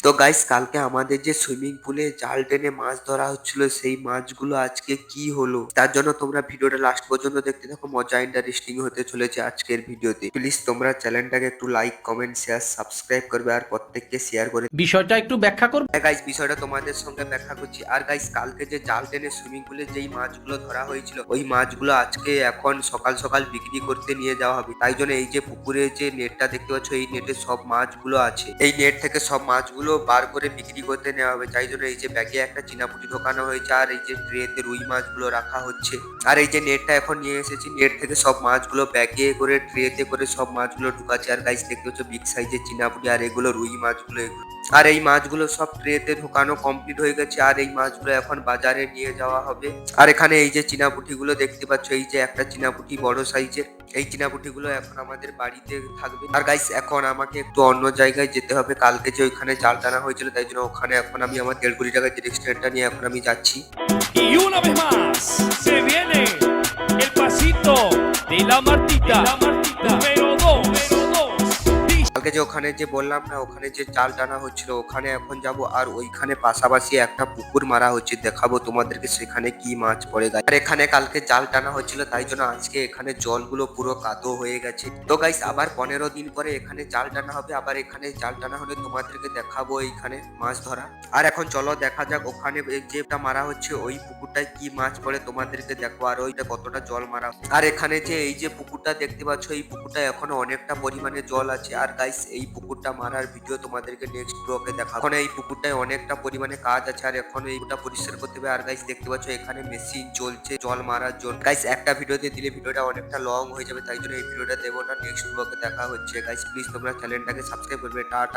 তো গাইস কালকে আমাদের যে সুইমিং পুলে জাল টেনে মাছ ধরা হচ্ছিল সেই মাছগুলো আজকে কি হলো তার জন্য তোমরা ভিডিওটা লাস্ট পর্যন্ত দেখতে থাকো। মজা ইন্টারেস্টিং হতে চলেছে আজকের ভিডিওতে। প্লিজ তোমরা চ্যানেলটাকে একটু লাইক কমেন্ট শেয়ার সাবস্ক্রাইব করবে আর প্রত্যেককে শেয়ার করে বিষয়টা একটু ব্যাখ্যা করবে। গাইস বিষয়টা তোমাদের সঙ্গে ব্যাখ্যা করছি। আর গাইস কালকে যে জাল টেনে সুইমিং পুলে যেই মাছগুলো ধরা হয়েছিল ওই মাছগুলো আজকে এখন সকাল সকাল বিক্রি করতে নিয়ে যাওয়া হবে। তাই জন্য এই যে পুকুরে যে নেটটা দেখতে পাচ্ছ এই নেটে সব মাছগুলো আছে, এই নেট থেকে সব মাছগুলো বার করে বিক্রি করতে নেওয়া হবে। তাই জন্য এই যে ব্যাগে একটা চিনাপুটি ঢোকানো হয়েছে আর এই যে ট্রেতে রুই মাছগুলো রাখা হচ্ছে। আর এই যে নেটটা এখন নিয়ে এসেছি, নেট থেকে সব মাছগুলো ব্যাগে করে ট্রেতে করে সব মাছগুলো ঢুকাচ্ছে। আর গাইস দেখতে পাচ্ছ বিগ সাইজের চিনাপুটি আর এগুলো রুই মাছগুলো এগুলো। আর এই মাছগুলো সব ট্রেতে ঢোকানো কমপ্লিট হয়ে গেছে আর এই মাছগুলো এখন বাজারে নিয়ে যাওয়া হবে। আর এখানে এই যে চিনাপুটি গুলো দেখতে পাচ্ছ, এই যে একটা চিনাপুটি বড় সাইজের, এই চিনাপুটি গুলো এখন আমাদের বাড়িতে থাকবে। আর গাইস এখন আমাকে একটু অন্য জায়গায় যেতে হবে। কালকে যে ওইখানে জাল টানা হয়েছিল তাই জন্য ওখানে এখন আমি আমার 1.5 কোটি টাকার যে রেস্টুরেন্টটা নিয়ে এখন আমি যাচ্ছি। Y una vez más se viene el pasito de la Martita, número 2. কালকে যে ওখানে যে বললাম না ওখানে যে জাল টানা হচ্ছিল ওখানে এখন যাব। আর ওইখানে পাশাপাশি একটা পুকুর মারা হচ্ছে, দেখাবো তোমাদেরকে সেখানে কি মাছ পড়ে গেছে। আর এখানে কালকে জাল টানা হচ্ছিল তাই জন্য আজকে এখানে জলগুলো পুরো কাদো হয়ে গেছে। তো গাইস আবার 15 দিন পরে এখানে জাল টানা হবে। আবার এখানে জাল টানা হলে তোমাদেরকে দেখাবো এইখানে মাছ ধরা। আর এখন চলো দেখা যাক ওখানে যেটা মারা হচ্ছে ওই পুকুরটায় কি মাছ পড়ে তোমাদেরকে দেখো আর ওইটা কতটা জল মারা। আর এখানে যে এই যে পুকুরটা দেখতে পাচ্ছ এই পুকুরটা এখনো অনেকটা পরিমাণে জল আছে। আর গাইস এই পুকুরটা মারার ভিডিও তোমাদেরকে নেক্সট ব্লগে দেখাবো। এখন এই পুকুরটায় অনেকটা পরিমাণে কাজ আছে আর এখন এইটা পরিষ্কার করতে হবে। আর গাইস দেখতে পাচ্ছ এখানে মেশিন চলছে জল মারার জন্য। গাইস একটা ভিডিওতে দিলে ভিডিওটা অনেকটা লং হয়ে যাবে তাই জন্য এই ভিডিওটা দেবো না, নেক্সট ব্লগে দেখা হচ্ছে। গাইস প্লিজ তোমরা চ্যানেলটাকে সাবস্ক্রাইব করবে। টাটা।